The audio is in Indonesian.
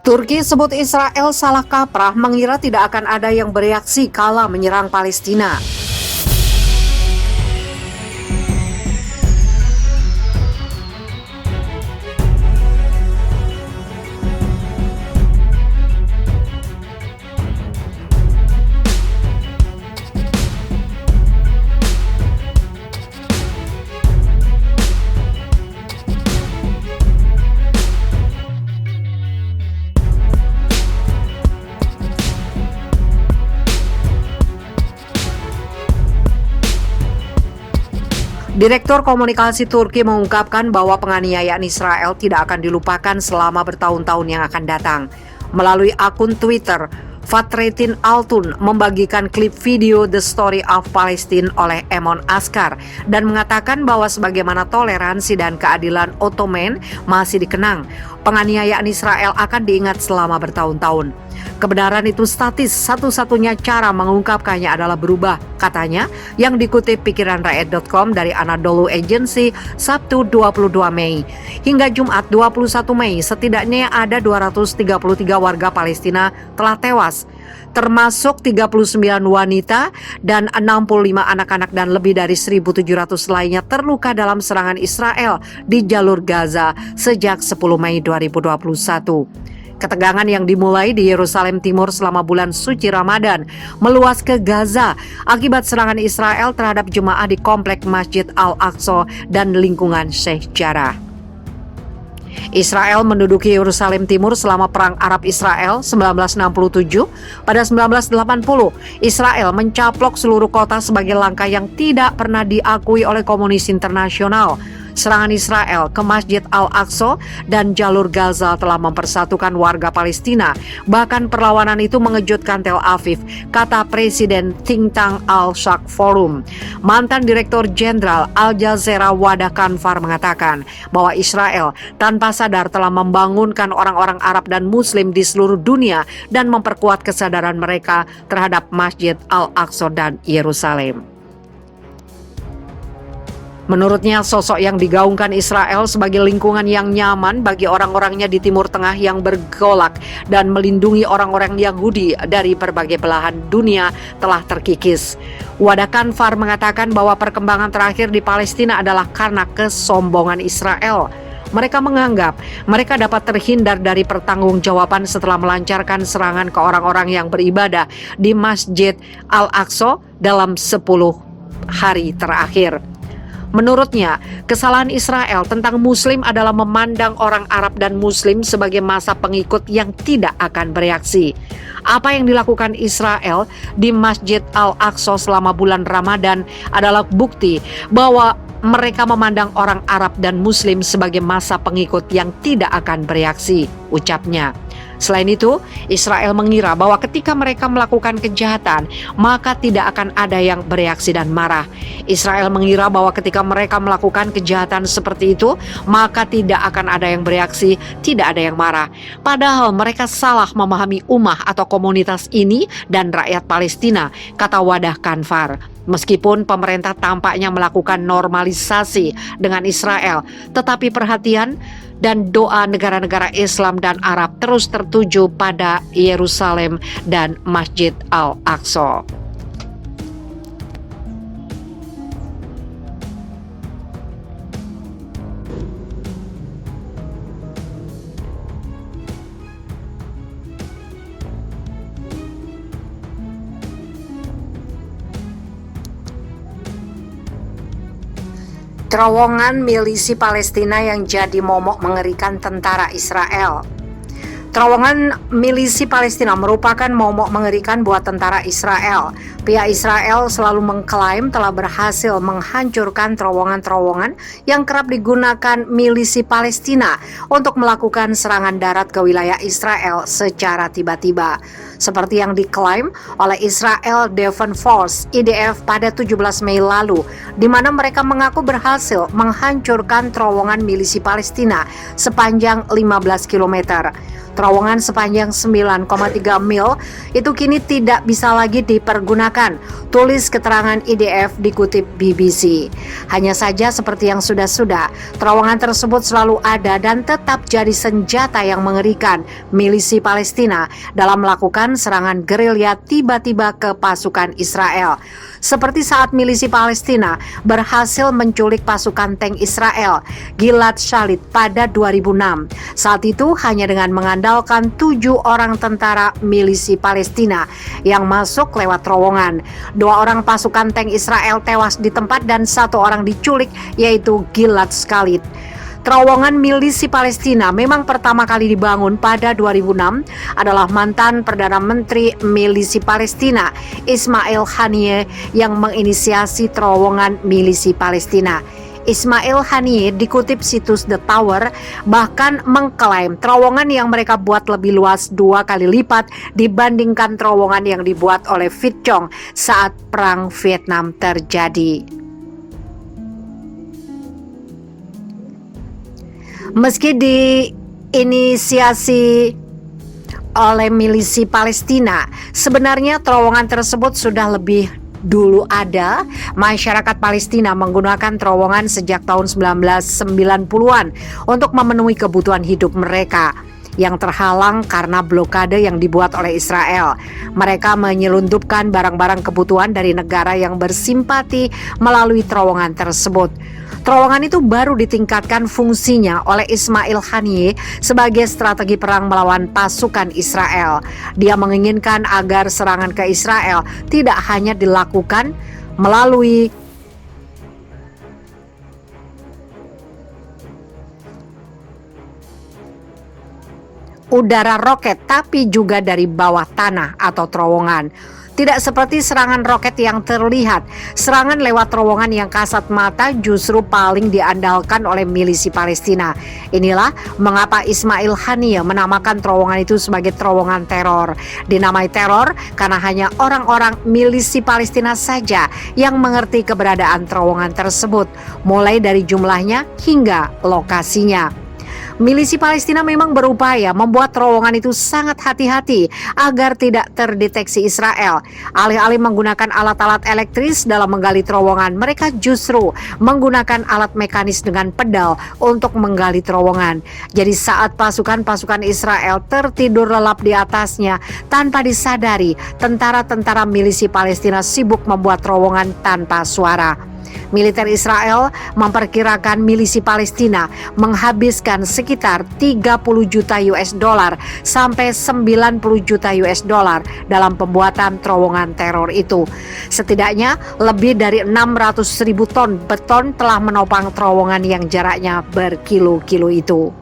Turki sebut Israel salah kaprah mengira tidak akan ada yang bereaksi kala menyerang Palestina. Direktur Komunikasi Turki mengungkapkan bahwa penganiayaan Israel tidak akan dilupakan selama bertahun-tahun yang akan datang. Melalui akun Twitter, Fatretin Altun membagikan klip video The Story of Palestine oleh Emon Askar dan mengatakan bahwa sebagaimana toleransi dan keadilan Ottoman masih dikenang, penganiayaan Israel akan diingat selama bertahun-tahun. Kebenaran itu statis, satu-satunya cara mengungkapkannya adalah berubah, katanya, yang dikutip pikiranrakyat.com dari Anadolu Agency Sabtu 22 Mei. Hingga Jumat 21 Mei, setidaknya ada 233 warga Palestina telah tewas, termasuk 39 wanita dan 65 anak-anak dan lebih dari 1.700 lainnya terluka dalam serangan Israel di jalur Gaza sejak 10 Mei 2021. Ketegangan yang dimulai di Yerusalem Timur selama bulan suci Ramadan meluas ke Gaza akibat serangan Israel terhadap jemaah di komplek Masjid Al-Aqsa dan lingkungan Sheikh Jarrah. Israel menduduki Yerusalem Timur selama Perang Arab-Israel 1967. Pada 1980, Israel mencaplok seluruh kota sebagai langkah yang tidak pernah diakui oleh komunis internasional. Serangan Israel ke Masjid Al-Aqsa dan jalur Gaza telah mempersatukan warga Palestina. Bahkan perlawanan itu mengejutkan Tel Aviv, kata Presiden think tank Al-Shaq Forum. Mantan Direktur Jenderal Al Jazeera Wadah Kanfar mengatakan bahwa Israel tanpa sadar telah membangunkan orang-orang Arab dan Muslim di seluruh dunia dan memperkuat kesadaran mereka terhadap Masjid Al-Aqsa dan Yerusalem. Menurutnya, sosok yang digaungkan Israel sebagai lingkungan yang nyaman bagi orang-orangnya di Timur Tengah yang bergolak dan melindungi orang-orang Yahudi dari berbagai belahan dunia telah terkikis. Wadah Kanfar mengatakan bahwa perkembangan terakhir di Palestina adalah karena kesombongan Israel. Mereka menganggap mereka dapat terhindar dari pertanggungjawaban setelah melancarkan serangan ke orang-orang yang beribadah di Masjid Al-Aqsa dalam 10 hari terakhir. Menurutnya, kesalahan Israel tentang Muslim adalah memandang orang Arab dan Muslim sebagai massa pengikut yang tidak akan bereaksi. Apa yang dilakukan Israel di Masjid Al-Aqsa selama bulan Ramadan adalah bukti bahwa mereka memandang orang Arab dan Muslim sebagai massa pengikut yang tidak akan bereaksi, ucapnya. Selain itu, Israel mengira bahwa ketika mereka melakukan kejahatan, maka tidak akan ada yang bereaksi dan marah. Israel mengira bahwa ketika mereka melakukan kejahatan seperti itu, maka tidak akan ada yang bereaksi, tidak ada yang marah. Padahal mereka salah memahami ummah atau komunitas ini dan rakyat Palestina, kata Wadah Kanfar. Meskipun pemerintah tampaknya melakukan normalisasi dengan Israel, tetapi perhatian dan doa negara-negara Islam dan Arab terus tertuju pada Yerusalem dan Masjid Al-Aqsa. Terowongan milisi Palestina yang jadi momok mengerikan tentara Israel. Terowongan milisi Palestina merupakan momok mengerikan buat tentara Israel. Pihak Israel selalu mengklaim telah berhasil menghancurkan terowongan-terowongan yang kerap digunakan milisi Palestina untuk melakukan serangan darat ke wilayah Israel secara tiba-tiba. Seperti yang diklaim oleh Israel Defense Force (IDF) pada 17 Mei lalu, di mana mereka mengaku berhasil menghancurkan terowongan milisi Palestina sepanjang 15 km. Terowongan sepanjang 9,3 mil itu kini tidak bisa lagi dipergunakan, tulis keterangan IDF dikutip BBC. Hanya saja seperti yang sudah-sudah, terowongan tersebut selalu ada dan tetap jadi senjata yang mengerikan milisi Palestina dalam melakukan serangan gerilya tiba-tiba ke pasukan Israel. Seperti saat milisi Palestina berhasil menculik pasukan tank Israel, Gilad Shalit, pada 2006. Saat itu hanya dengan mengandalkan 7 orang tentara milisi Palestina yang masuk lewat terowongan. 2 orang pasukan tank Israel tewas di tempat dan 1 orang diculik, yaitu Gilad Shalit. Terowongan milisi Palestina memang pertama kali dibangun pada 2006 adalah mantan Perdana Menteri milisi Palestina Ismail Haniyeh yang menginisiasi terowongan milisi Palestina. Ismail Haniyeh dikutip situs The Tower bahkan mengklaim terowongan yang mereka buat lebih luas 2 kali lipat dibandingkan terowongan yang dibuat oleh Viet Cong saat Perang Vietnam terjadi. Meski diinisiasi oleh milisi Palestina, sebenarnya terowongan tersebut sudah lebih dulu ada. Masyarakat Palestina menggunakan terowongan sejak tahun 1990-an untuk memenuhi kebutuhan hidup mereka yang terhalang karena blokade yang dibuat oleh Israel. Mereka menyelundupkan barang-barang kebutuhan dari negara yang bersimpati melalui terowongan tersebut. Terowongan itu baru ditingkatkan fungsinya oleh Ismail Haniyeh sebagai strategi perang melawan pasukan Israel. Dia menginginkan agar serangan ke Israel tidak hanya dilakukan melalui udara roket, tapi juga dari bawah tanah atau terowongan. Tidak seperti serangan roket yang terlihat, serangan lewat terowongan yang kasat mata justru paling diandalkan oleh milisi Palestina. Inilah mengapa Ismail Haniyeh menamakan terowongan itu sebagai terowongan teror. Dinamai teror karena hanya orang-orang milisi Palestina saja yang mengerti keberadaan terowongan tersebut, mulai dari jumlahnya hingga lokasinya. Milisi Palestina memang berupaya membuat terowongan itu sangat hati-hati agar tidak terdeteksi Israel. Alih-alih menggunakan alat-alat elektris dalam menggali terowongan, mereka justru menggunakan alat mekanis dengan pedal untuk menggali terowongan. Jadi saat pasukan-pasukan Israel tertidur lelap di atasnya tanpa disadari, tentara-tentara milisi Palestina sibuk membuat terowongan tanpa suara. Militer Israel memperkirakan milisi Palestina menghabiskan sekitar 30 juta US dollar sampai 90 juta US dollar dalam pembuatan terowongan teror itu. Setidaknya lebih dari 600.000 ton beton telah menopang terowongan yang jaraknya berkilo-kilo itu.